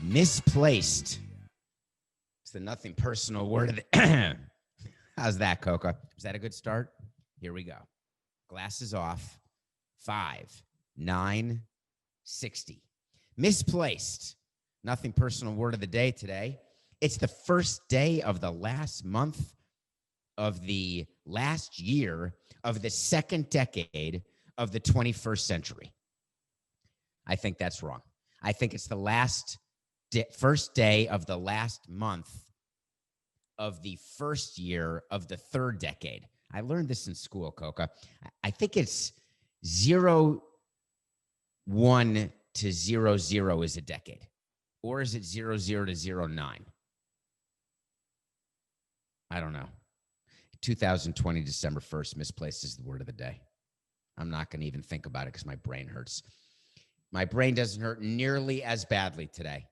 Misplaced. It's the nothing personal word of the... How's that, Coca? Is that a good start? Here we go. Glasses off. 5, 9, 60. Misplaced. Nothing personal word of the day today. It's the first day of the last month of the last year of the second decade of the 21st century. I think that's wrong. I think it's the first day of the last month of the first year of the third decade. I learned this in school, Coca. I think it's 01 to 00 is a decade. Or is it 00 to 09? I don't know. 2020, December 1st, misplaced is the word of the day. I'm not going to even think about it because my brain hurts. My brain doesn't hurt nearly as badly today.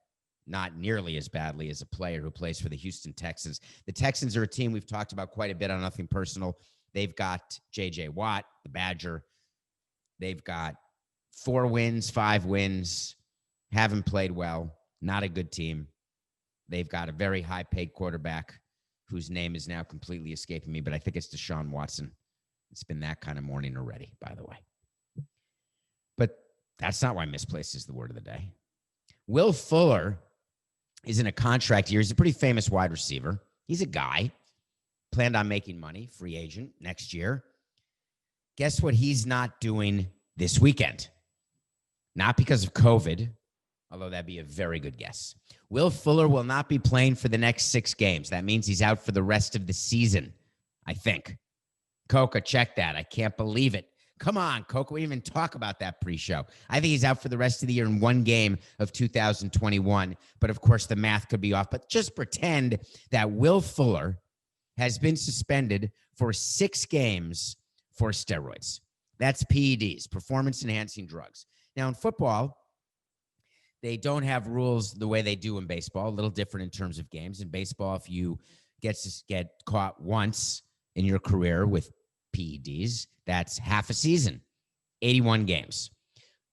Not nearly as badly as a player who plays for the Houston Texans. The Texans are a team we've talked about quite a bit on Nothing Personal. They've got J.J. Watt, the Badger. They've got 4 wins, 5 wins. Haven't played well. Not a good team. They've got a very high-paid quarterback whose name is now completely escaping me, but I think it's Deshaun Watson. It's been that kind of morning already, by the way. But that's not why misplaced is the word of the day. Will Fuller is in a contract year. He's a pretty famous wide receiver. He's a guy. Planned on making money, free agent next year. Guess what he's not doing this weekend? Not because of COVID, although that'd be a very good guess. Will Fuller will not be playing for the next 6 games. That means he's out for the rest of the season, I think. Coca, check that. I can't believe it. Come on, Coca. We didn't even talk about that pre-show. I think he's out for the rest of the year in 1 game of 2021. But, of course, the math could be off. But just pretend that Will Fuller has been suspended for 6 games for steroids. That's PEDs, performance-enhancing drugs. Now, in football, they don't have rules the way they do in baseball, a little different in terms of games. In baseball, if you get caught once in your career with PEDs, that's half a season, 81 games.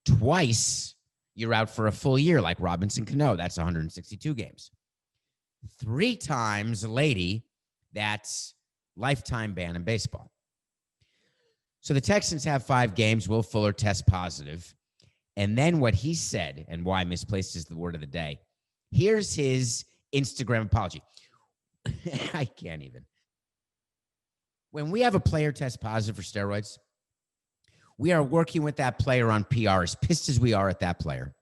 Twice, you're out for a full year, like Robinson Cano. That's 162 games. 3 times a lady, that's lifetime ban in baseball. So the Texans have 5 games. Will Fuller tests positive. And then what he said, and why misplaced is the word of the day, here's his Instagram apology. I can't even. When we have a player test positive for steroids, we are working with that player on PR, as pissed as we are at that player.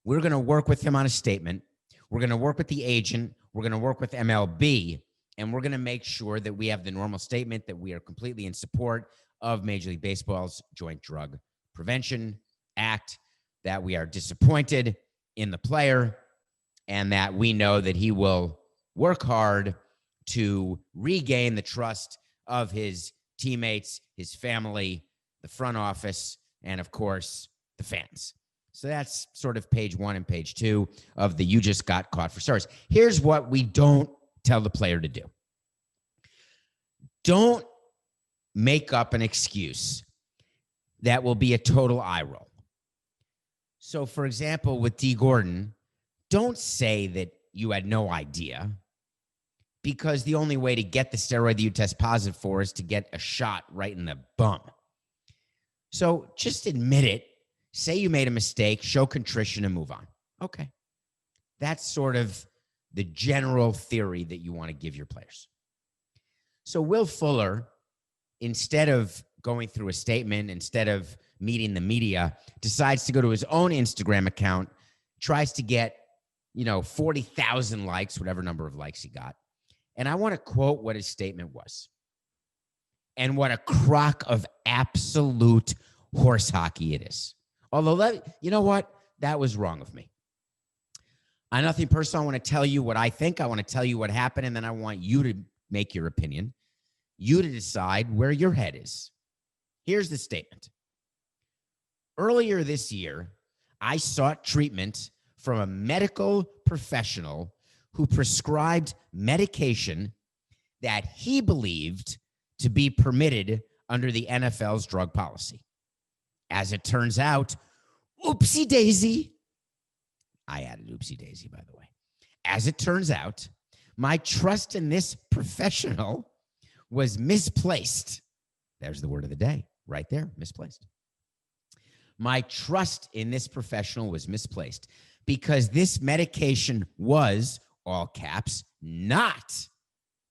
We're going to work with him on a statement. We're going to work with the agent. We're going to work with MLB, and we're going to make sure that we have the normal statement that we are completely in support of Major League Baseball's Joint Drug Prevention Act, that we are disappointed in the player, and that we know that he will work hard to regain the trust of his teammates, his family, the front office, and, of course, the fans. So that's sort of page 1 and page 2 of the You Just Got Caught for Steroids. Here's what we don't tell the player to do. Don't make up an excuse that will be a total eye roll. So, for example, with D. Gordon, don't say that you had no idea, because the only way to get the steroid that you test positive for is to get a shot right in the bum. So just admit it. Say you made a mistake, show contrition, and move on. Okay. That's sort of the general theory that you want to give your players. So Will Fuller, instead of going through a statement, instead of meeting the media, decides to go to his own Instagram account, tries to get, 40,000 likes, whatever number of likes he got. And I want to quote what his statement was. And what a crock of absolute horse hockey it is. Although, you know what? That was wrong of me. On Nothing Personal, I want to tell you what I think. I want to tell you what happened, and then I want you to make your opinion. You to decide where your head is. Here's the statement. Earlier this year, I sought treatment from a medical professional who prescribed medication that he believed to be permitted under the NFL's drug policy. As it turns out, oopsie daisy, I added oopsie daisy, by the way. As it turns out, my trust in this professional was misplaced. There's the word of the day right there, misplaced. My trust in this professional was misplaced because this medication was, all caps, not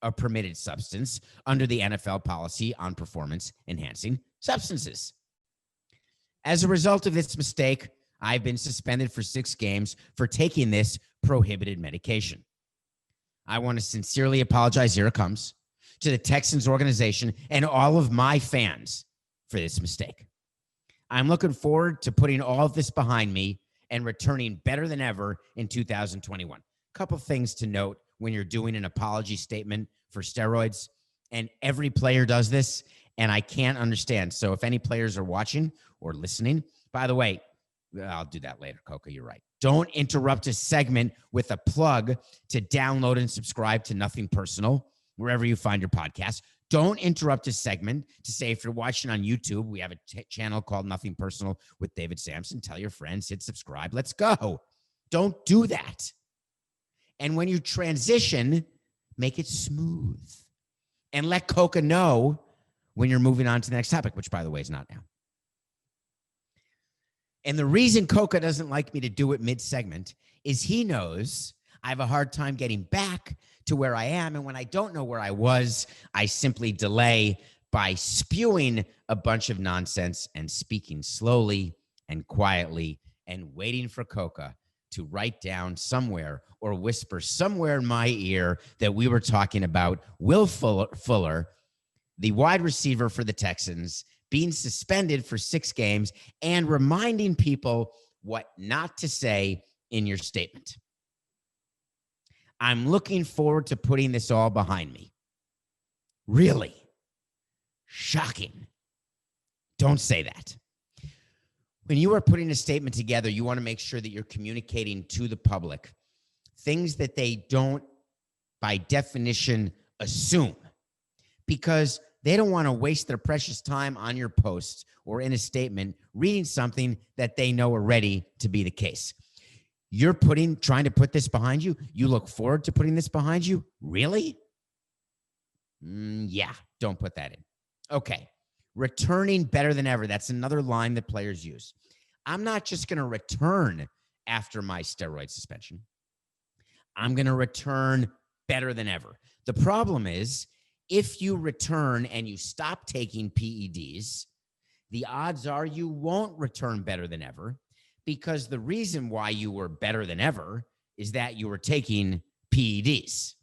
a permitted substance under the NFL policy on performance-enhancing substances. As a result of this mistake, I've been suspended for 6 games for taking this prohibited medication. I want to sincerely apologize, here it comes, to the Texans organization and all of my fans for this mistake. I'm looking forward to putting all of this behind me and returning better than ever in 2021. A couple things to note when you're doing an apology statement for steroids, and every player does this, and I can't understand. So if any players are watching or listening, by the way, I'll do that later, Coca, you're right. Don't interrupt a segment with a plug to download and subscribe to Nothing Personal, wherever you find your podcast. Don't interrupt a segment to say, if you're watching on YouTube, we have a channel called Nothing Personal with David Samson. Tell your friends, hit subscribe. Let's go. Don't do that. And when you transition, make it smooth. And let Coca know when you're moving on to the next topic, which, by the way, is not now. And the reason Coca doesn't like me to do it mid-segment is he knows I have a hard time getting back to where I am. And when I don't know where I was, I simply delay by spewing a bunch of nonsense and speaking slowly and quietly and waiting for Coca to write down somewhere or whisper somewhere in my ear that we were talking about Will Fuller, the wide receiver for the Texans, being suspended for 6 games and reminding people what not to say in your statement. I'm looking forward to putting this all behind me. Really? Shocking. Don't say that. When you are putting a statement together, you want to make sure that you're communicating to the public things that they don't, by definition, assume, because they don't want to waste their precious time on your posts or in a statement reading something that they know already to be the case. You're trying to put this behind you. You look forward to putting this behind you. Really? Yeah, don't put that in. Okay. Returning better than ever. That's another line that players use. I'm not just going to return after my steroid suspension. I'm going to return better than ever. The problem is, if you return and you stop taking PEDs, the odds are you won't return better than ever, because the reason why you were better than ever is that you were taking PEDs.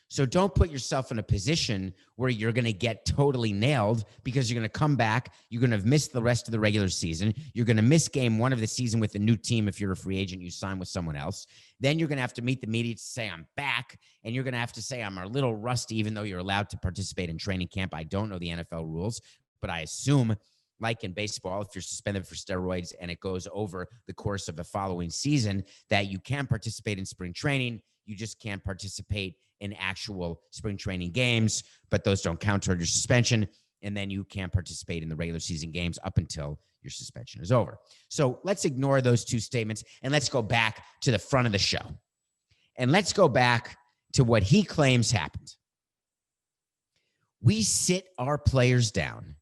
So don't put yourself in a position where you're going to get totally nailed, because you're going to come back. You're going to have missed the rest of the regular season. You're going to miss game 1 of the season with a new team. If you're a free agent, you sign with someone else. Then you're going to have to meet the media to say, I'm back. And you're going to have to say, I'm a little rusty, even though you're allowed to participate in training camp. I don't know the NFL rules, but I assume, like in baseball, if you're suspended for steroids and it goes over the course of the following season, that you can participate in spring training. You just can't participate in actual spring training games, but those don't count toward your suspension. And then you can't participate in the regular season games up until your suspension is over. So let's ignore those 2 statements and let's go back to the front of the show. And let's go back to what he claims happened. We sit our players down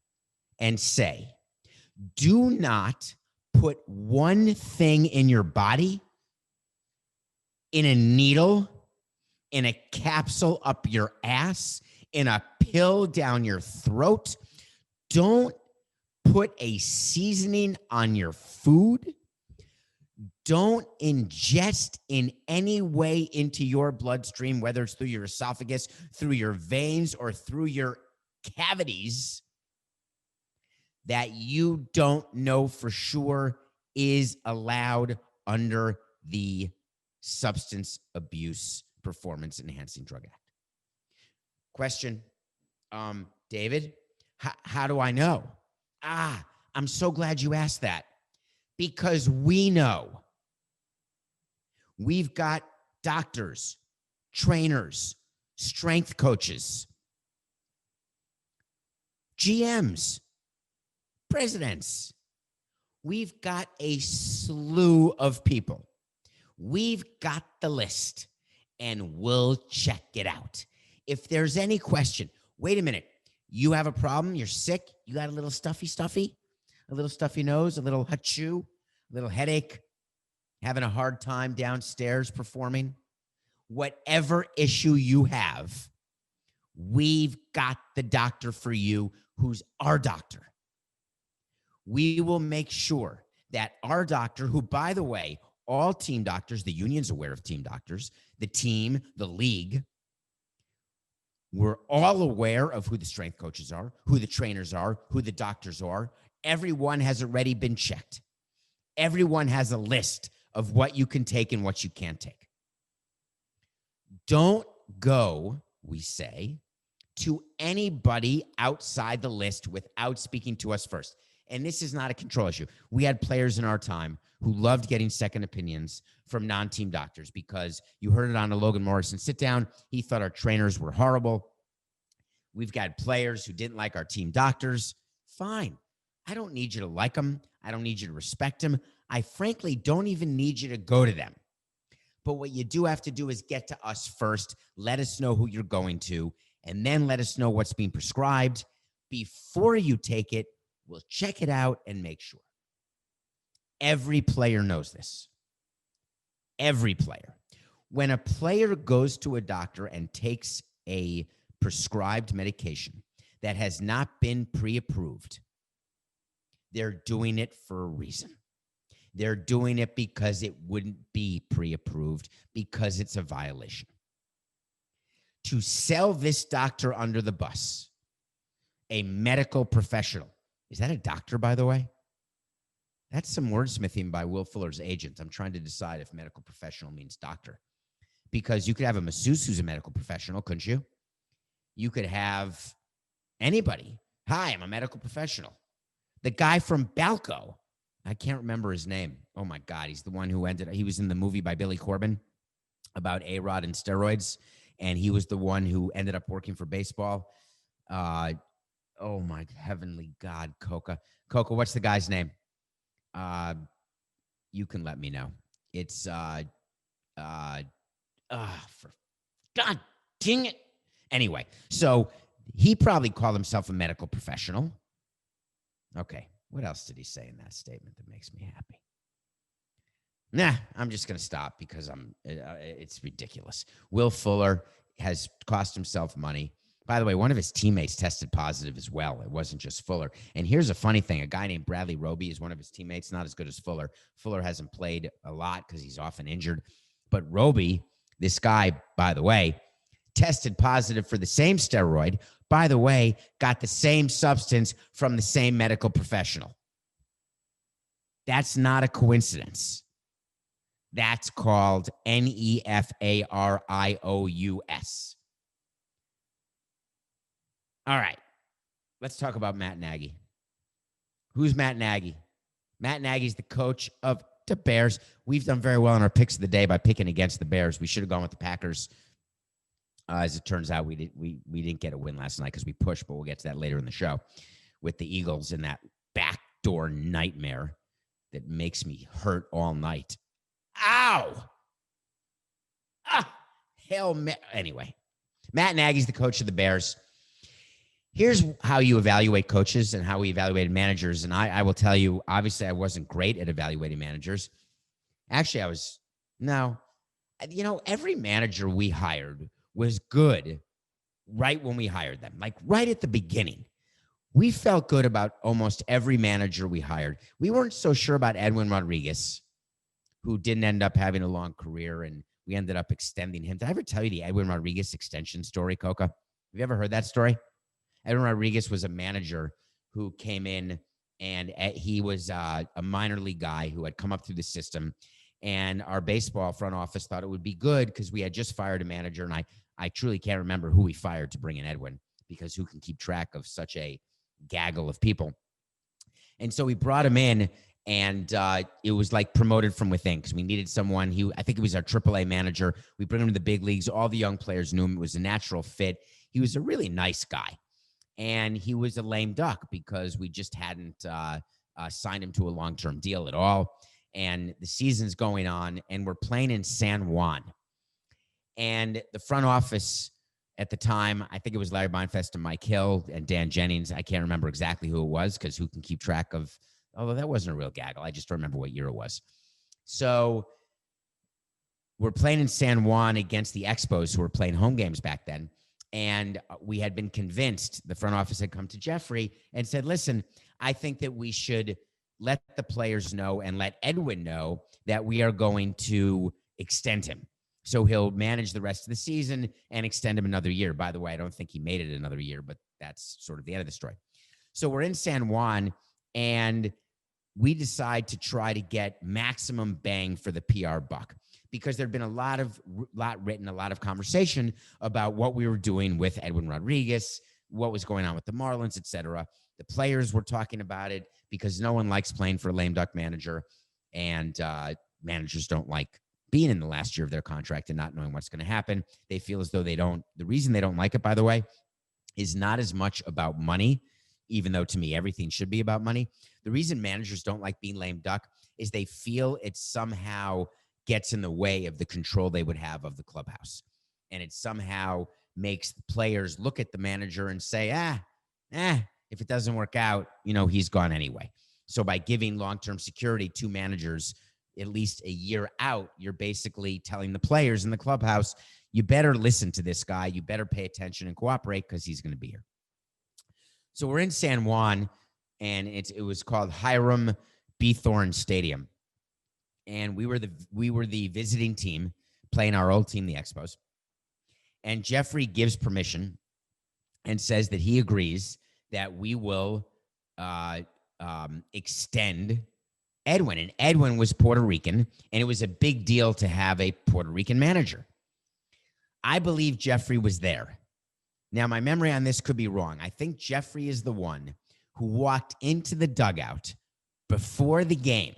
and say, do not put one thing in your body, in a needle, in a capsule up your ass, in a pill down your throat. Don't put a seasoning on your food. Don't ingest in any way into your bloodstream, whether it's through your esophagus, through your veins, or through your cavities, that you don't know for sure is allowed under the Substance Abuse Performance Enhancing Drug Act. Question, David, how do I know? I'm so glad you asked that, because we know. We've got doctors, trainers, strength coaches, GMs, presidents. We've got a slew of people. We've got the list and we'll check it out. If there's any question, wait a minute, you have a problem, you're sick, you got a little stuffy, a little stuffy nose, a little hachoo, a little headache, having a hard time downstairs performing, whatever issue you have, we've got the doctor for you who's our doctor. We will make sure that our doctor, who, by the way, all team doctors, the union's aware of team doctors, the team, the league, we're all aware of who the strength coaches are, who the trainers are, who the doctors are. Everyone has already been checked. Everyone has a list of what you can take and what you can't take. Don't go, we say, to anybody outside the list without speaking to us first. And this is not a control issue. We had players in our time who loved getting second opinions from non-team doctors because you heard it on a Logan Morrison sit down. He thought our trainers were horrible. We've got players who didn't like our team doctors. Fine. I don't need you to like them. I don't need you to respect them. I frankly don't even need you to go to them. But what you do have to do is get to us first. Let us know who you're going to, and then let us know what's being prescribed. Before you take it, we'll check it out and make sure. Every player knows this. Every player. When a player goes to a doctor and takes a prescribed medication that has not been pre-approved, they're doing it for a reason. They're doing it because it wouldn't be pre-approved, because it's a violation. To sell this doctor under the bus, a medical professional. Is that a doctor, by the way? That's some wordsmithing by Will Fuller's agent. I'm trying to decide if medical professional means doctor. Because you could have a masseuse who's a medical professional, couldn't you? You could have anybody. Hi, I'm a medical professional. The guy from Balco, I can't remember his name. Oh, my God. He's the one who he was in the movie by Billy Corbin about A-Rod and steroids. And he was the one who ended up working for baseball. Oh, my heavenly God, Coca. Coca, what's the guy's name? You can let me know. It's, for God dang it. Anyway, so he probably called himself a medical professional. Okay. What else did he say in that statement that makes me happy? Nah, I'm just going to stop because it's ridiculous. Will Fuller has cost himself money. By the way, one of his teammates tested positive as well. It wasn't just Fuller. And here's a funny thing. A guy named Bradley Roby is one of his teammates, not as good as Fuller. Fuller hasn't played a lot because he's often injured. But Roby, this guy, by the way, tested positive for the same steroid. By the way, got the same substance from the same medical professional. That's not a coincidence. That's called NEFARIOUS. All right, let's talk about Matt Nagy. Who's Matt Nagy? Matt Nagy's the coach of the Bears. We've done very well in our picks of the day by picking against the Bears. We should have gone with the Packers. As it turns out, we didn't get a win last night because we pushed, but we'll get to that later in the show with the Eagles and that backdoor nightmare that makes me hurt all night. Ow! Anyway, Matt Nagy's the coach of the Bears. Here's how you evaluate coaches and how we evaluated managers. And I will tell you, obviously, I wasn't great at evaluating managers. Actually, every manager we hired was good right when we hired them, like right at the beginning. We felt good about almost every manager we hired. We weren't so sure about Edwin Rodriguez, who didn't end up having a long career, and we ended up extending him. Did I ever tell you the Edwin Rodriguez extension story, Coca? Have you ever heard that story? Edwin Rodriguez was a manager who came in, and he was a minor league guy who had come up through the system. And our baseball front office thought it would be good because we had just fired a manager, and I truly can't remember who we fired to bring in Edwin, because who can keep track of such a gaggle of people? And so we brought him in, and it was like promoted from within because we needed someone. I think he was our AAA manager. We bring him to the big leagues. All the young players knew him. It was a natural fit. He was a really nice guy. And he was a lame duck because we just hadn't signed him to a long-term deal at all. and the season's going on, and we're playing in San Juan. And the front office at the time, I think it was Larry Beinfest and Mike Hill and Dan Jennings. I can't remember exactly who it was because who can keep track of, although that wasn't a real gaggle. I just don't remember what year it was. So we're playing in San Juan against the Expos, who were playing home games back then. And we had been convinced, the front office had come to Jeffrey and said, listen, I think that we should let the players know and let Edwin know that we are going to extend him. So he'll manage the rest of the season and extend him another year. By the way, I don't think he made it another year, but that's sort of the end of the story. So we're in San Juan, and we decide to try to get maximum bang for the PR buck, because there'd been a lot written, a lot of conversation about what we were doing with Edwin Rodriguez, what was going on with the Marlins, et cetera. The players were talking about it because no one likes playing for a lame duck manager, and managers don't like being in the last year of their contract and not knowing what's going to happen. They feel as though they don't. The reason they don't like it, by the way, is not as much about money, even though to me everything should be about money. The reason managers don't like being lame duck is they feel it somehow gets in the way of the control they would have of the clubhouse. And it somehow makes the players look at the manager and say, if it doesn't work out, he's gone anyway. So by giving long-term security to managers at least a year out, you're basically telling the players in the clubhouse, you better listen to this guy. You better pay attention and cooperate because he's going to be here. So we're in San Juan, and it was called Hiram B. Thorne Stadium. And we were the visiting team playing our old team, the Expos. And Jeffrey gives permission and says that he agrees that we will extend Edwin. And Edwin was Puerto Rican, and it was a big deal to have a Puerto Rican manager. I believe Jeffrey was there. Now, my memory on this could be wrong. I think Jeffrey is the one who walked into the dugout before the game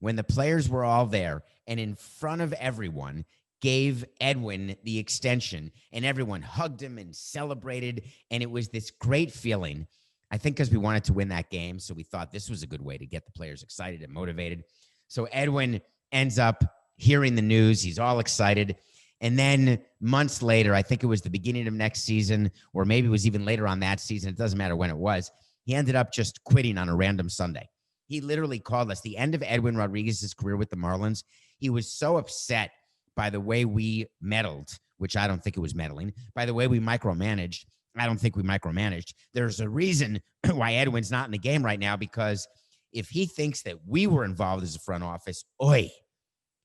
when the players were all there, and in front of everyone gave Edwin the extension, and everyone hugged him and celebrated, and it was this great feeling. I think because we wanted to win that game, so we thought this was a good way to get the players excited and motivated. So Edwin ends up hearing the news. He's all excited. And then months later, I think it was the beginning of next season, or maybe it was even later on that season, it doesn't matter when it was, he ended up just quitting on a random Sunday. He literally called us. The end of Edwin Rodriguez's career with the Marlins, he was so upset by the way we meddled, which I don't think it was meddling, by the way we micromanaged. I don't think we micromanaged. There's a reason why Edwin's not in the game right now, because if he thinks that we were involved as a front office,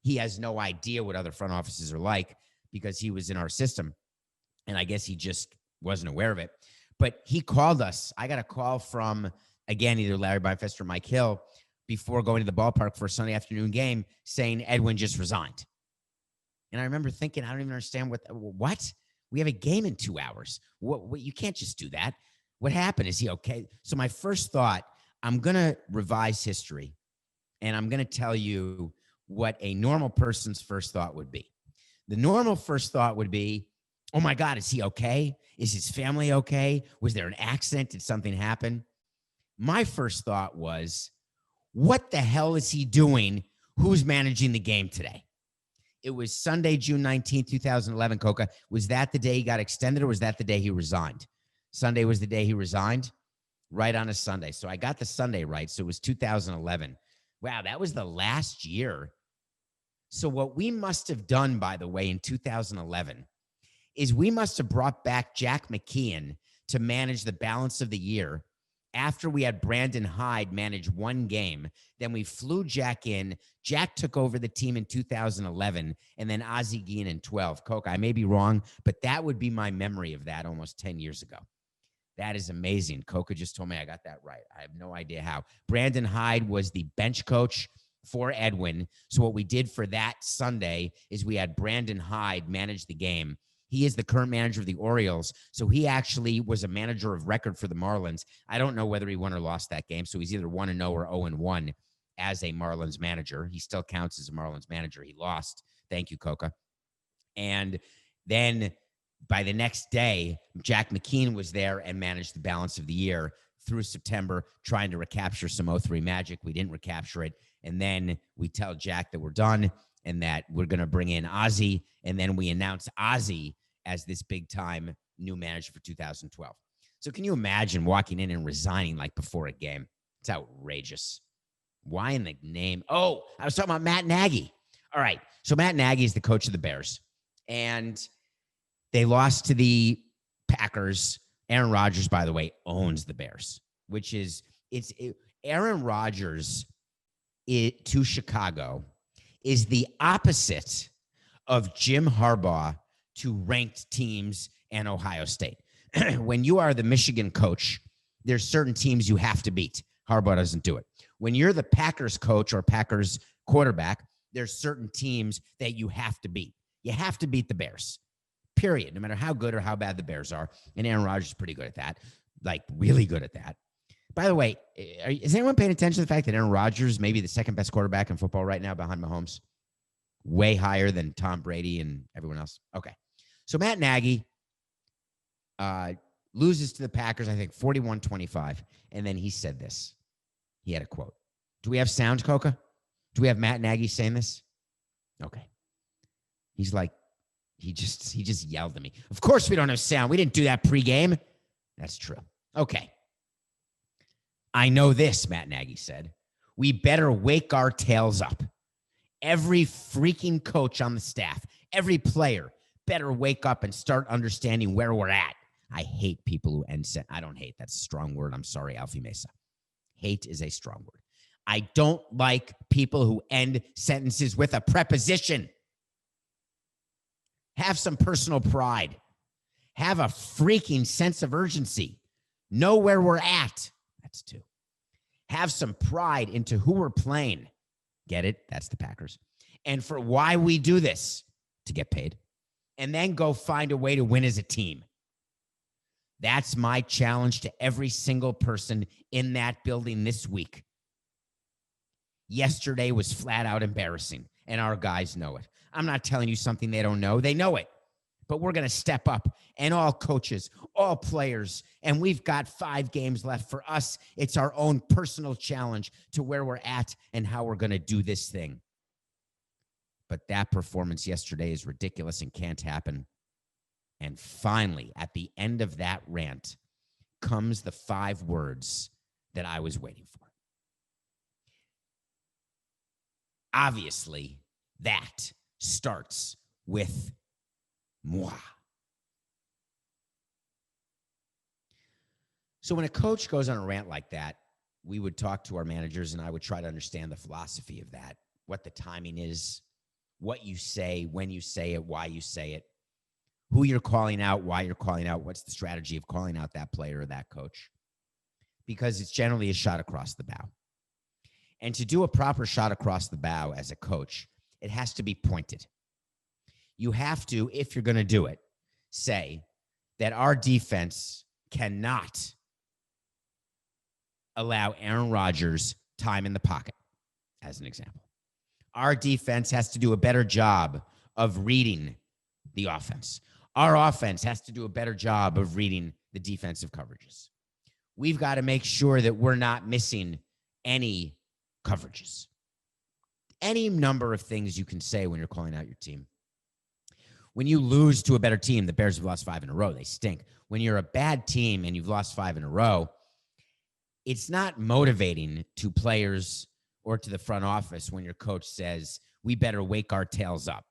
he has no idea what other front offices are like, because he was in our system. And I guess he just wasn't aware of it. But he called us. I got a call from, again, either Larry Beinfest or Mike Hill before going to the ballpark for a Sunday afternoon game saying Edwin just resigned. And I remember thinking, I don't even understand what? We have a game in 2 hours. What? You can't just do that. What happened? Is he okay? So my first thought, I'm going to revise history, and I'm going to tell you what a normal person's first thought would be. The normal first thought would be, oh my God, is he okay? Is his family okay? Was there an accident? Did something happen? My first thought was, what the hell is he doing? Who's managing the game today? It was Sunday, June 19th, 2011, Coca. Was that the day he got extended, or was that the day he resigned? Sunday was the day he resigned, right on a Sunday. So I got the Sunday right. So it was 2011. Wow, that was the last year. So what we must have done, by the way, in 2011 is we must have brought back Jack McKeon to manage the balance of the year after we had Brandon Hyde manage one game. Then we flew Jack in. Jack took over the team in 2011, and then Ozzie Guillen in 12. Coke, I may be wrong, but that would be my memory of that almost 10 years ago. That is amazing. Coca just told me I got that right. I have no idea how. Brandon Hyde was the bench coach for Edwin. So what we did for that Sunday is we had Brandon Hyde manage the game. He is the current manager of the Orioles. So he actually was a manager of record for the Marlins. I don't know whether he won or lost that game. So he's either 1-0 or 0-1 as a Marlins manager. He still counts as a Marlins manager. He lost. Thank you, Coca. And then by the next day, Jack McKeon was there and managed the balance of the year through September, trying to recapture some 03 magic. We didn't recapture it. And then we tell Jack that we're done and that we're going to bring in Ozzie. And then we announce Ozzie as this big time new manager for 2012. So can you imagine walking in and resigning like before a game? It's outrageous. Why in the name? Oh, I was talking about Matt Nagy. All right. So Matt Nagy is the coach of the Bears. And they lost to the Packers. Aaron Rodgers, by the way, owns the Bears, which is Aaron Rodgers to Chicago is the opposite of Jim Harbaugh to ranked teams and Ohio State. When you are the Michigan coach, there's certain teams you have to beat. Harbaugh doesn't do it. When you're the Packers coach or Packers quarterback, there's certain teams that you have to beat. You have to beat the Bears, period, no matter how good or how bad the Bears are. And Aaron Rodgers is pretty good at that, like really good at that. By the way, is anyone paying attention to the fact that Aaron Rodgers may be the second best quarterback in football right now behind Mahomes? Way higher than Tom Brady and everyone else. Okay. So Matt Nagy loses to the Packers, I think, 41-25. And then he said this. He had a quote. Do we have sound, Coca? Do we have Matt Nagy saying this? Okay. He's like, he just yelled at me. Of course we don't have sound. We didn't do that pregame. That's true. Okay. I know this, Matt Nagy said. We better wake our tails up. Every freaking coach on the staff, every player better wake up and start understanding where we're at. I hate people who end sentence. I don't hate. That's a strong word. I'm sorry, Alfie Mesa. Hate is a strong word. I don't like people who end sentences with a preposition. Have some personal pride. Have a freaking sense of urgency. Know where we're at. That's two. Have some pride into who we're playing. Get it? That's the Packers. And for why we do this, to get paid. And then go find a way to win as a team. That's my challenge to every single person in that building this week. Yesterday was flat out embarrassing, and our guys know it. I'm not telling you something they don't know. They know it. But we're going to step up, and all coaches, all players, and we've got 5 games left for us. It's our own personal challenge to where we're at and how we're going to do this thing. But that performance yesterday is ridiculous and can't happen. And finally, at the end of that rant, comes the 5 words that I was waiting for. Obviously, that starts with moi. So when a coach goes on a rant like that, we would talk to our managers and I would try to understand the philosophy of that, what the timing is, what you say, when you say it, why you say it, who you're calling out, why you're calling out, what's the strategy of calling out that player or that coach. Because it's generally a shot across the bow. And to do a proper shot across the bow as a coach, it has to be pointed. You have to, if you're going to do it, say that our defense cannot allow Aaron Rodgers time in the pocket, as an example. Our defense has to do a better job of reading the offense. Our offense has to do a better job of reading the defensive coverages. We've got to make sure that we're not missing any coverages. Any number of things you can say when you're calling out your team. When you lose to a better team, the Bears have lost 5 in a row. They stink. When you're a bad team and you've lost 5 in a row, it's not motivating to players or to the front office when your coach says, we better wake our tails up.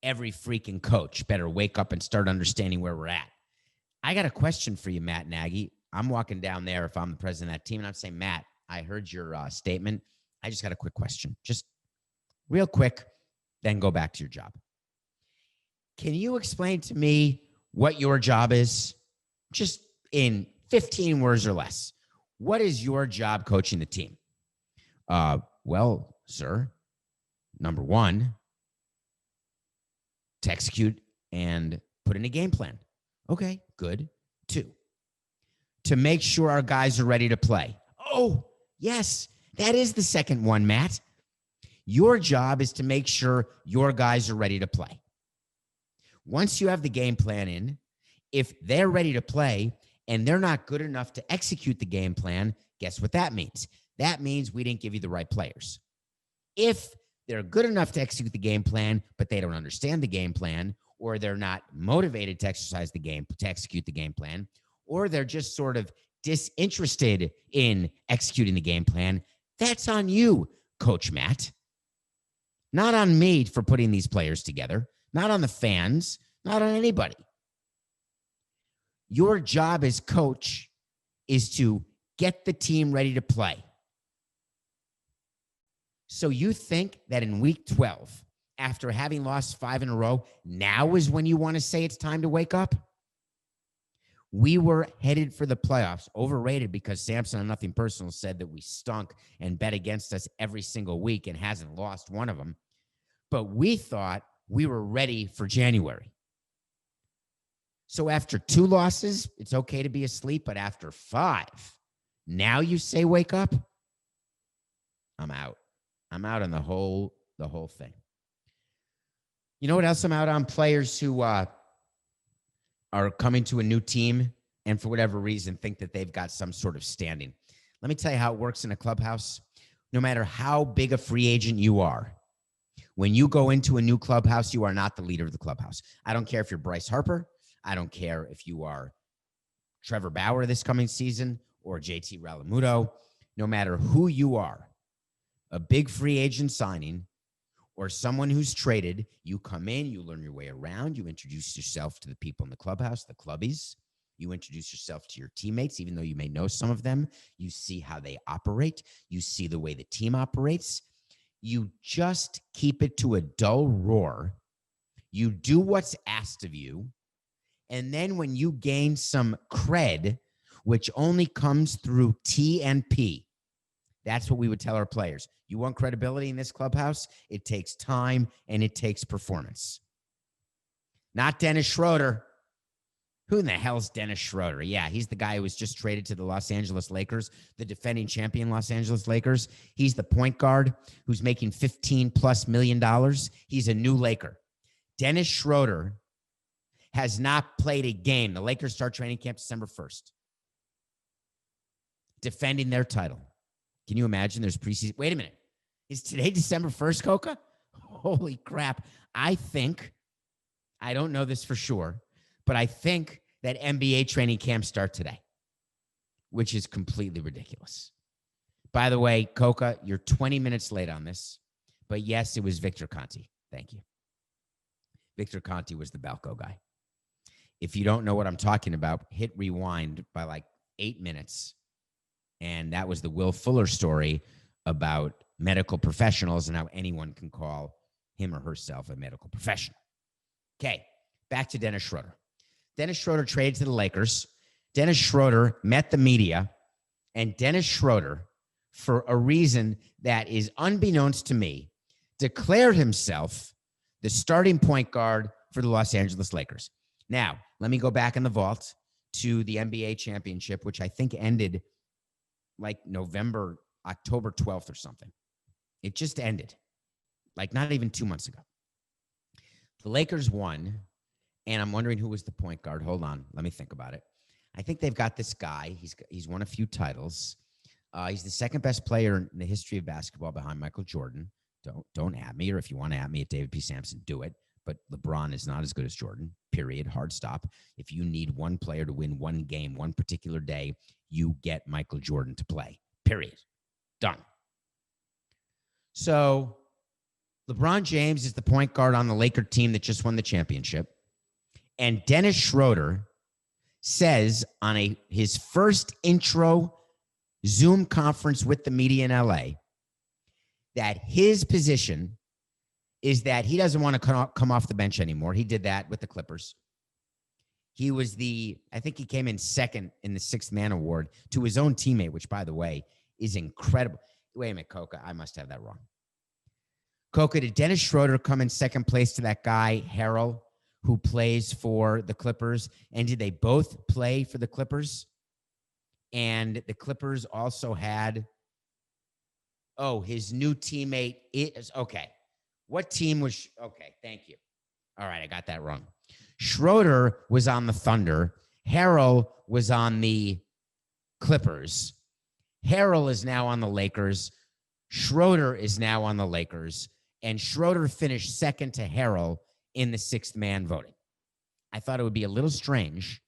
Every freaking coach better wake up and start understanding where we're at. I got a question for you, Matt Nagy. I'm walking down there if I'm the president of that team, and I'm saying, Matt, I heard your statement. I just got a quick question. Just real quick, then go back to your job. Can you explain to me what your job is? Just in 15 words or less. What is your job coaching the team? Well, sir, number 1, to execute and put in a game plan. Okay, good. 2, to make sure our guys are ready to play. Oh, yes, that is the second one, Matt. Your job is to make sure your guys are ready to play. Once you have the game plan in, if they're ready to play and they're not good enough to execute the game plan, guess what that means? that means we didn't give you the right players. If they're good enough to execute the game plan, but they don't understand the game plan, or they're not motivated to execute the game plan, or they're just sort of disinterested in executing the game plan, that's on you, Coach Matt. Not on me for putting these players together, not on the fans, not on anybody. Your job as coach is to get the team ready to play. So you think that in week 12, after having lost 5 in a row, now is when you want to say it's time to wake up? We were headed for the playoffs, overrated because Samson on Nothing Personal said that we stunk and bet against us every single week and hasn't lost one of them. But we thought we were ready for January. So after 2 losses, it's okay to be asleep, but after 5, now you say wake up? I'm out. I'm out on the whole thing. You know what else I'm out on? Players who are coming to a new team and for whatever reason think that they've got some sort of standing. Let me tell you how it works in a clubhouse. No matter how big a free agent you are, when you go into a new clubhouse, you are not the leader of the clubhouse. I don't care if you're Bryce Harper. I don't care if you are Trevor Bauer this coming season or JT Realmuto. No matter who you are, a big free agent signing or someone who's traded, you come in, you learn your way around, you introduce yourself to the people in the clubhouse, the clubbies. You introduce yourself to your teammates, even though you may know some of them. You see how they operate. You see the way the team operates. You just keep it to a dull roar. You do what's asked of you. And then when you gain some cred, which only comes through TNP, that's what we would tell our players. You want credibility in this clubhouse? It takes time and it takes performance. Not Dennis Schroeder. Who in the hell's Dennis Schroeder? Yeah, he's the guy who was just traded to the Los Angeles Lakers, the defending champion Los Angeles Lakers. He's the point guard who's making $15+ million. He's a new Laker. Dennis Schroeder has not played a game. The Lakers start training camp December 1st. Defending their title. Can you imagine there's preseason? Wait a minute. Is today December 1st, Coca? Holy crap. I don't know this for sure, but I think that NBA training camps start today, which is completely ridiculous. By the way, Coca, you're 20 minutes late on this, but yes, it was Victor Conti. Thank you. Victor Conti was the Balco guy. If you don't know what I'm talking about, hit rewind by like 8 minutes. And that was the Will Fuller story about medical professionals and how anyone can call him or herself a medical professional. Okay, back to Dennis Schroeder. Dennis Schroeder traded to the Lakers. Dennis Schroeder met the media, and Dennis Schroeder, for a reason that is unbeknownst to me, declared himself the starting point guard for the Los Angeles Lakers. Now, let me go back in the vault to the NBA championship, which I think ended like October 12th or something. It just ended, like not even 2 months ago. The Lakers won, and I'm wondering who was the point guard. Hold on, let me think about it. I think they've got this guy. He's won a few titles. He's the second best player in the history of basketball behind Michael Jordan. Don't at me, or if you want to at me at David P. Samson, do it. But LeBron is not as good as Jordan, period, hard stop. If you need one player to win one game, one particular day, you get Michael Jordan to play, period. Done. So LeBron James is the point guard on the Laker team that just won the championship. And Dennis Schroeder says on his first intro Zoom conference with the media in LA that his position is that he doesn't want to come off the bench anymore. He did that with the Clippers. He was I think he came in second in the sixth man award to his own teammate, which, by the way, is incredible. Wait a minute, Coca. I must have that wrong. Coca, did Dennis Schroeder come in second place to that guy, Harrell, who plays for the Clippers? And did they both play for the Clippers? And the Clippers also had, his new teammate is, okay. What team was, okay, thank you. All right, I got that wrong. Schroeder was on the Thunder. Harrell was on the Clippers. Harrell is now on the Lakers. Schroeder is now on the Lakers. And Schroeder finished second to Harrell in the sixth man voting. I thought it would be a little strange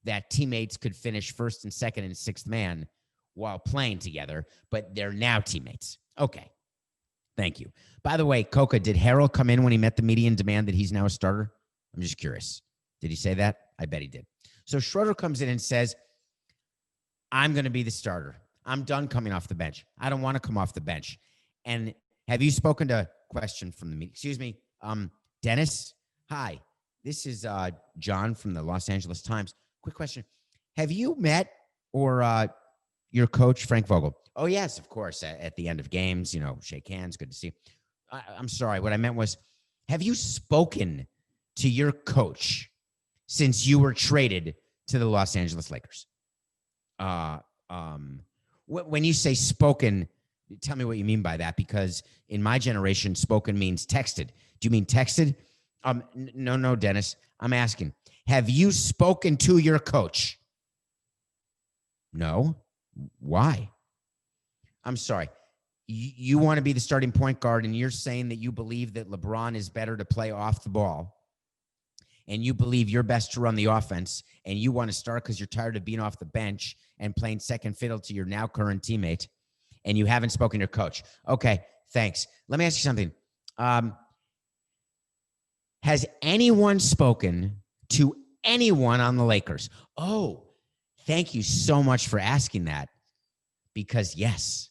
that teammates could finish first and second and sixth man while playing together, but they're now teammates. Okay. Thank you. By the way, Coca, did Harrell come in when he met the media and demand that he's now a starter? I'm just curious. Did he say that? I bet he did. So Schroeder comes in and says, I'm going to be the starter. I'm done coming off the bench. I don't want to come off the bench. And have you spoken to question from the media? Excuse me, Dennis? Hi, this is John from the Los Angeles Times. Quick question. Have you met or your coach, Frank Vogel? Oh, yes, of course. At the end of games, shake hands. Good to see you. I'm sorry. What I meant was, have you spoken to your coach since you were traded to the Los Angeles Lakers? When you say spoken, tell me what you mean by that, because in my generation, spoken means texted. Do you mean texted? No, Dennis. I'm asking, have you spoken to your coach? No. Why? I'm sorry. You want to be the starting point guard, and you're saying that you believe that LeBron is better to play off the ball, and you believe you're best to run the offense, and you want to start because you're tired of being off the bench and playing second fiddle to your now current teammate, and you haven't spoken to your coach. Okay, thanks. Let me ask you something. Has anyone spoken to anyone on the Lakers? Oh, thank you so much for asking that, because yes,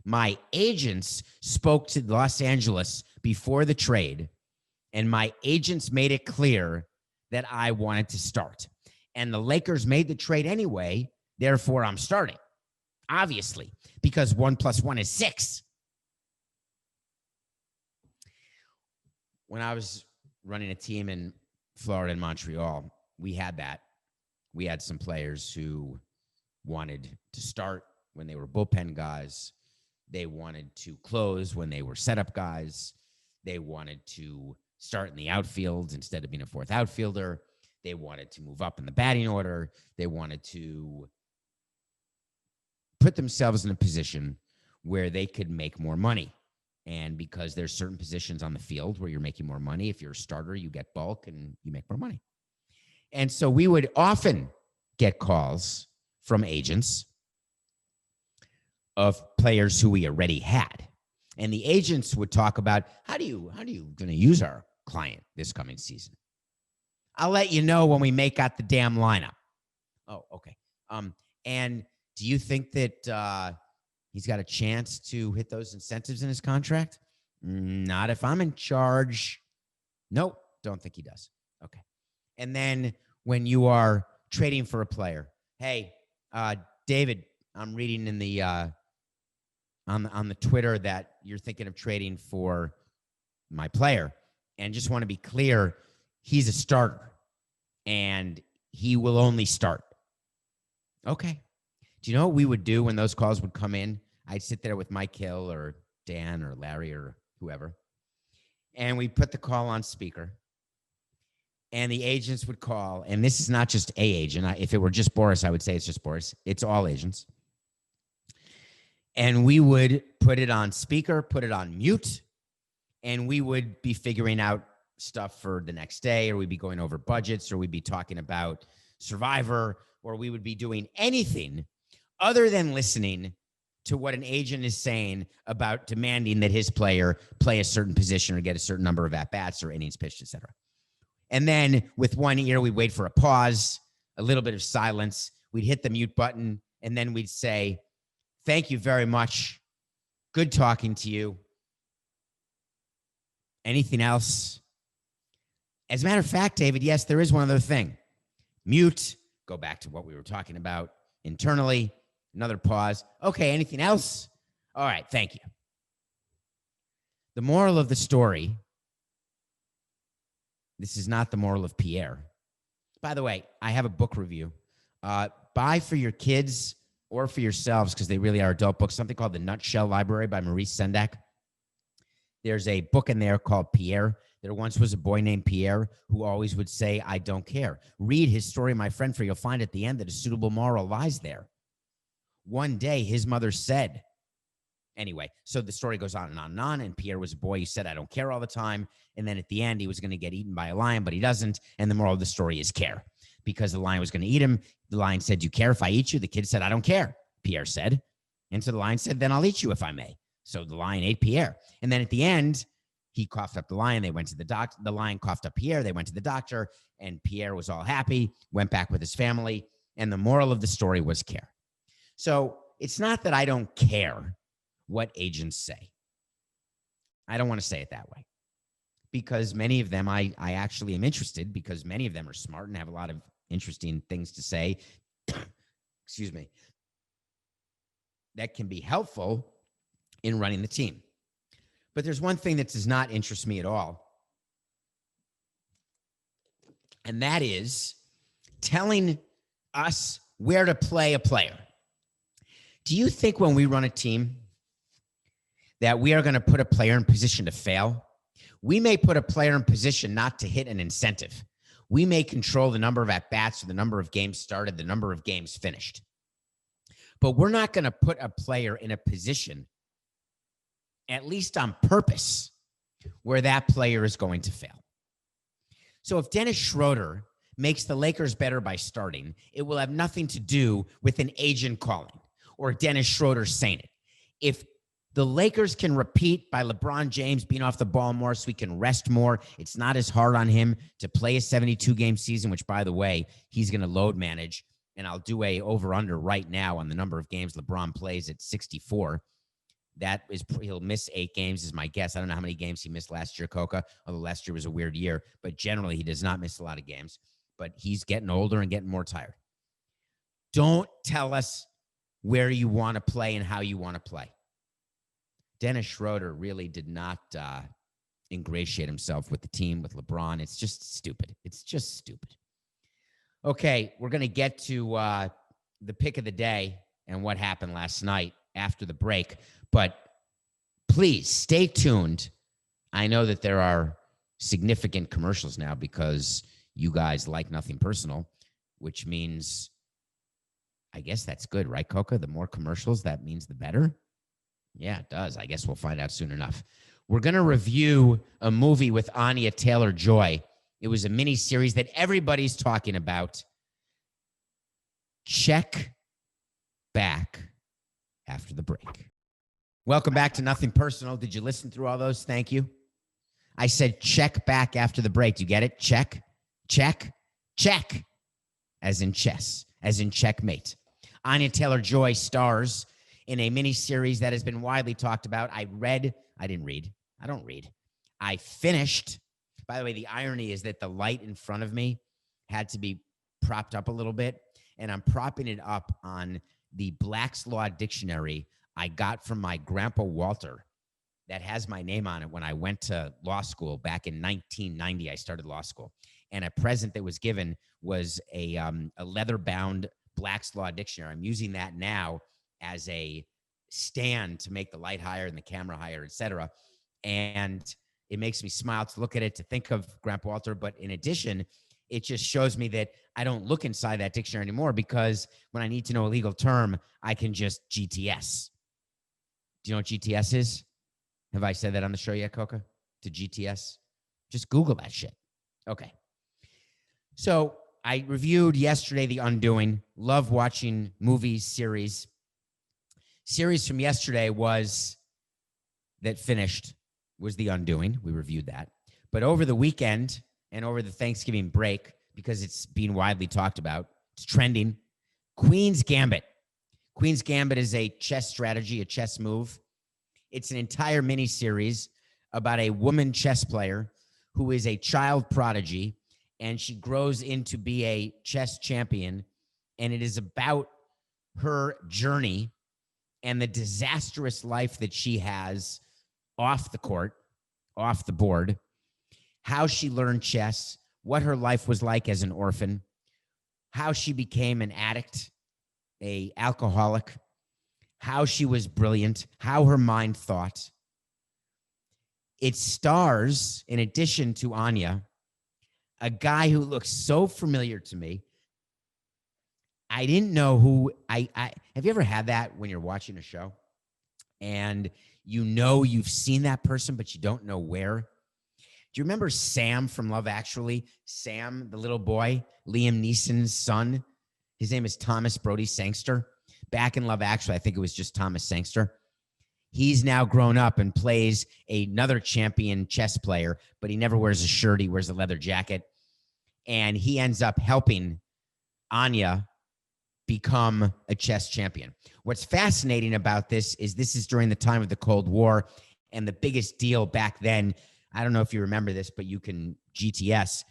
my agents spoke to Los Angeles before the trade, and my agents made it clear that I wanted to start. And the Lakers made the trade anyway, therefore I'm starting, obviously, because 1 + 1 is 6. When I was running a team in Florida and Montreal, we had that. We had some players who wanted to start when they were bullpen guys. They wanted to close when they were setup guys. They wanted to start in the outfield instead of being a fourth outfielder. They wanted to move up in the batting order. They wanted to put themselves in a position where they could make more money. And because there's certain positions on the field where you're making more money, if you're a starter, you get bulk and you make more money. And so we would often get calls from agents of players who we already had. And the agents would talk about, how do you going to use our client this coming season? I'll let you know when we make out the damn lineup. Oh, okay. And do you think that he's got a chance to hit those incentives in his contract? Not if I'm in charge. Nope, don't think he does. Okay. And then when you are trading for a player, hey, David, I'm reading in the on the Twitter that you're thinking of trading for my player, and just want to be clear, he's a starter and he will only start. Okay. Do you know what we would do when those calls would come in? I'd sit there with Mike Hill or Dan or Larry or whoever, and we put the call on speaker, and the agents would call. And this is not just a agent. If it were just Boris, I would say it's just Boris. It's all agents. And we would put it on speaker, put it on mute, and we would be figuring out stuff for the next day, or we'd be going over budgets, or we'd be talking about Survivor, or we would be doing anything other than listening to what an agent is saying about demanding that his player play a certain position or get a certain number of at-bats or innings pitched, et cetera. And then with one ear, we'd wait for a pause, a little bit of silence. We'd hit the mute button, and then we'd say, thank you very much. Good talking to you. Anything else? As a matter of fact, David, yes, there is one other thing. Mute, go back to what we were talking about internally, another pause. Okay, anything else? All right, thank you. The moral of the story, this is not the moral of Pierre. By the way, I have a book review. Buy for your kids or for yourselves, because they really are adult books, something called The Nutshell Library by Maurice Sendak. There's a book in there called Pierre. There once was a boy named Pierre who always would say, I don't care. Read his story, my friend, for you'll find at the end that a suitable moral lies there. one day his mother said, anyway, so the story goes on and on and on. And Pierre was a boy who said, I don't care all the time. And then at the end, he was going to get eaten by a lion, but he doesn't. And the moral of the story is care, because the lion was going to eat him. The lion said, do you care if I eat you? The kid said, I don't care, Pierre said. And so the lion said, then I'll eat you if I may. So the lion ate Pierre. And then at the end, he coughed up the lion. They went to the doctor. The lion coughed up Pierre. They went to the doctor, and Pierre was all happy, went back with his family. And the moral of the story was care. So it's not that I don't care what agents say. I don't want to say it that way, because many of them I actually am interested, because many of them are smart and have a lot of interesting things to say. Excuse me. That can be helpful in running the team. But there's one thing that does not interest me at all, and that is telling us where to play a player. Do you think when we run a team that we are going to put a player in position to fail? We may put a player in position not to hit an incentive. We may control the number of at-bats or the number of games started, the number of games finished. But we're not going to put a player in a position, at least on purpose, where that player is going to fail. So if Dennis Schroeder makes the Lakers better by starting, it will have nothing to do with an agent calling or Dennis Schroeder saying it. If the Lakers can repeat by LeBron James being off the ball more so he can rest more, it's not as hard on him to play a 72-game season, which, by the way, he's going to load manage. And I'll do a over-under right now on the number of games LeBron plays at 64. That is, he'll miss 8 games is my guess. I don't know how many games he missed last year, Coca, although last year was a weird year. But generally, he does not miss a lot of games. But he's getting older and getting more tired. Don't tell us where you want to play and how you want to play. Dennis Schroeder really did not ingratiate himself with the team, with LeBron. It's just stupid. It's just stupid. Okay, we're going to get to the pick of the day and what happened last night after the break. But please stay tuned. I know that there are significant commercials now because you guys like Nothing Personal, which means, I guess that's good, right, Coca? The more commercials, that means the better? Yeah, it does. I guess we'll find out soon enough. We're going to review a movie with Anya Taylor-Joy. It was a mini series that everybody's talking about. Check back after the break. Welcome back to Nothing Personal. Did you listen through all those? Thank you. I said check back after the break. Do you get it? Check, check, check. As in chess, as in checkmate. Anya Taylor-Joy stars in a mini series that has been widely talked about. I don't read. I finished. By the way, the irony is that the light in front of me had to be propped up a little bit, and I'm propping it up on the Black's Law Dictionary I got from my grandpa Walter that has my name on it when I went to law school back in 1990. I started law school, and a present that was given was a leather-bound Black's Law Dictionary. I'm using that now as a stand to make the light higher and the camera higher, et cetera. And it makes me smile to look at it, to think of Grandpa Walter. But in addition, it just shows me that I don't look inside that dictionary anymore, because when I need to know a legal term, I can just GTS. Do you know what GTS is? Have I said that on the show yet, Coca? To GTS? Just Google that shit. Okay. So I reviewed yesterday The Undoing. Love watching movies, series. Series from yesterday was The Undoing. We reviewed that. But over the weekend and over the Thanksgiving break, because it's being widely talked about, it's trending, Queen's Gambit. Queen's Gambit is a chess strategy, a chess move. It's an entire mini-series about a woman chess player who is a child prodigy, and she grows into be a chess champion, and it is about her journey and the disastrous life that she has off the court, off the board, how she learned chess, what her life was like as an orphan, how she became an addict, an alcoholic, how she was brilliant, how her mind thought. It stars, in addition to Anya, a guy who looks so familiar to me. I didn't know who I have you ever had that when you're watching a show and you know you've seen that person, but you don't know where? Do you remember Sam from Love Actually? Sam, the little boy, Liam Neeson's son. His name is Thomas Brody Sangster. Back in Love Actually, I think it was just Thomas Sangster. He's now grown up and plays another champion chess player, but he never wears a shirt. He wears a leather jacket. And he ends up helping Anya become a chess champion. What's fascinating about this is during the time of the Cold War, and the biggest deal back then, I don't know if you remember this, but you can GTS.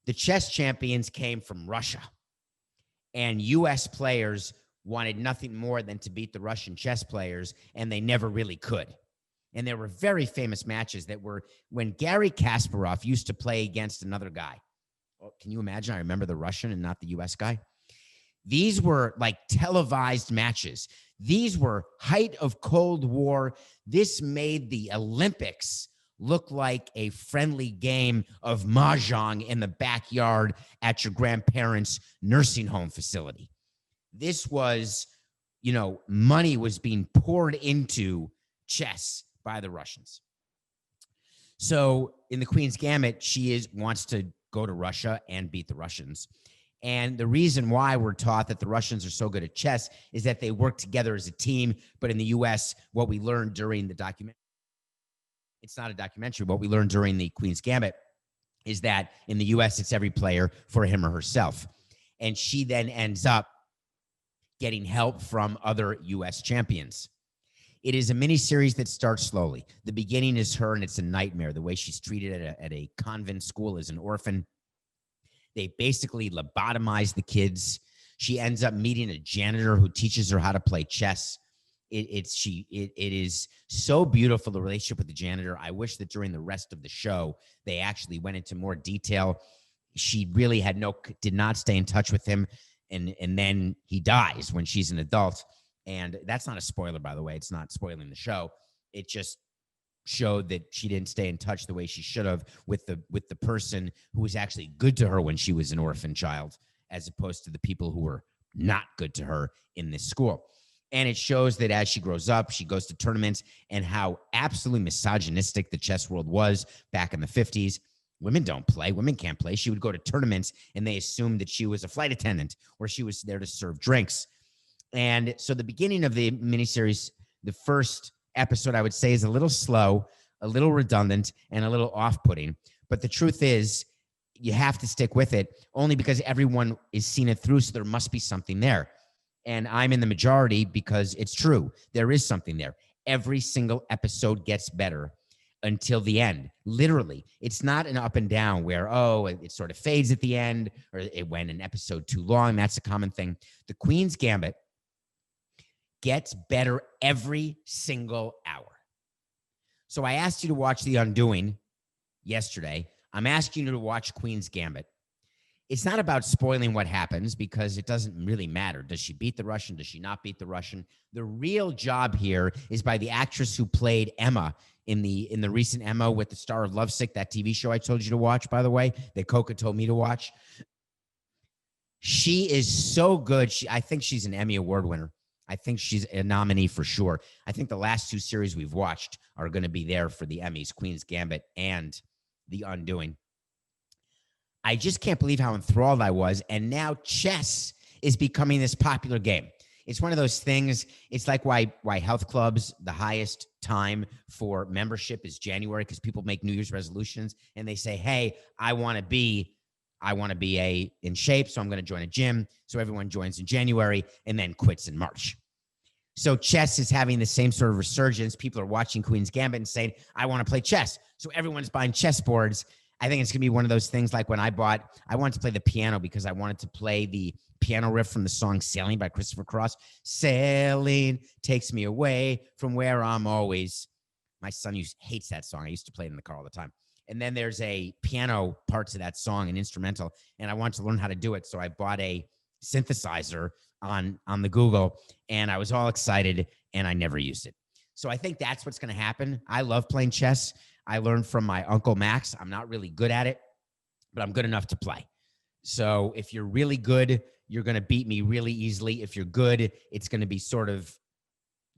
The chess champions came from Russia, and U.S. players wanted nothing more than to beat the Russian chess players, and they never really could. And there were very famous matches that were when Garry Kasparov used to play against another guy. Oh, can you imagine? I remember the Russian and not the U.S. guy. These were like televised matches. These were height of Cold War. This made the Olympics look like a friendly game of mahjong in the backyard at your grandparents' nursing home facility. This was, money was being poured into chess by the Russians. So in the Queen's Gambit, she wants to go to Russia and beat the Russians. And the reason why we're taught that the Russians are so good at chess is that they work together as a team. But in the U.S., what we learned during the documentary, it's not a documentary, what we learned during the Queen's Gambit is that in the U.S., it's every player for him or herself. And she then ends up getting help from other U.S. champions. It is a miniseries that starts slowly. The beginning is her, and it's a nightmare. The way she's treated at a convent school as an orphan. They basically lobotomize the kids. She ends up meeting a janitor who teaches her how to play chess. It is so beautiful, the relationship with the janitor. I wish that during the rest of the show, they actually went into more detail. She really did not stay in touch with him. And then he dies when she's an adult. And that's not a spoiler, by the way. It's not spoiling the show. It just showed that she didn't stay in touch the way she should have with the person who was actually good to her when she was an orphan child, as opposed to the people who were not good to her in this school. And it shows that as she grows up, she goes to tournaments, and how absolutely misogynistic the chess world was back in the 50s. Women don't play. Women can't play. She would go to tournaments, and they assumed that she was a flight attendant or she was there to serve drinks. And so the beginning of the miniseries, the first episode, I would say, is a little slow, a little redundant, and a little off-putting. But the truth is, you have to stick with it, only because everyone is seeing it through, so there must be something there. And I'm in the majority because it's true. There is something there. Every single episode gets better until the end. Literally. It's not an up and down where, it sort of fades at the end, or it went an episode too long. That's a common thing. The Queen's Gambit gets better every single hour. So I asked you to watch The Undoing yesterday. I'm asking you to watch Queen's Gambit. It's not about spoiling what happens, because it doesn't really matter. Does she beat the Russian? Does she not beat the Russian? The real job here is by the actress who played Emma in the recent Emma with the star of Lovesick, that TV show I told you to watch, by the way, that Coca told me to watch. She is so good. I think she's an Emmy Award winner. I think she's a nominee for sure. I think the last two series we've watched are going to be there for the Emmys, Queen's Gambit and The Undoing. I just can't believe how enthralled I was. And now chess is becoming this popular game. It's one of those things. It's like why health clubs, the highest time for membership is January, because people make New Year's resolutions and they say, hey, I want to be in shape, so I'm going to join a gym. So everyone joins in January and then quits in March. So chess is having the same sort of resurgence. People are watching Queen's Gambit and saying, I want to play chess. So everyone's buying chess boards. I think it's going to be one of those things like when I wanted to play the piano because I wanted to play the piano riff from the song Sailing by Christopher Cross. Sailing takes me away from where I'm always. My son hates that song. I used to play it in the car all the time. And then there's a piano parts of that song, an instrumental, and I wanted to learn how to do it. So I bought a synthesizer on the Google, and I was all excited, and I never used it. So I think that's what's going to happen. I love playing chess. I learned from my Uncle Max. I'm not really good at it, but I'm good enough to play. So if you're really good, you're going to beat me really easily. If you're good, it's going to be sort of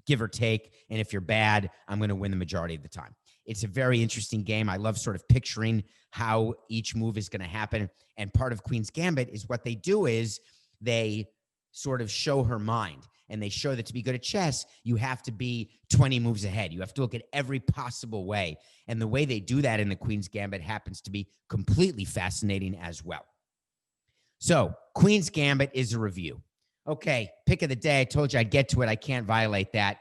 give or take. And if you're bad, I'm going to win the majority of the time. It's a very interesting game. I love sort of picturing how each move is going to happen. And part of Queen's Gambit is what they do is they sort of show her mind. And they show that to be good at chess, you have to be 20 moves ahead. You have to look at every possible way. And the way they do that in the Queen's Gambit happens to be completely fascinating as well. So Queen's Gambit is a review. Okay, pick of the day. I told you I'd get to it. I can't violate that.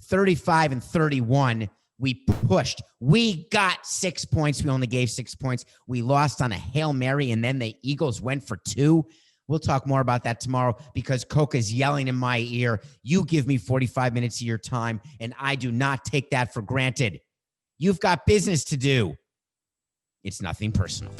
35 and 31, we pushed. We got 6 points. We only gave 6 points. We lost on a Hail Mary, and then the Eagles went for 2. We'll talk more about that tomorrow because Coca's yelling in my ear. You give me 45 minutes of your time, and I do not take that for granted. You've got business to do. It's nothing personal.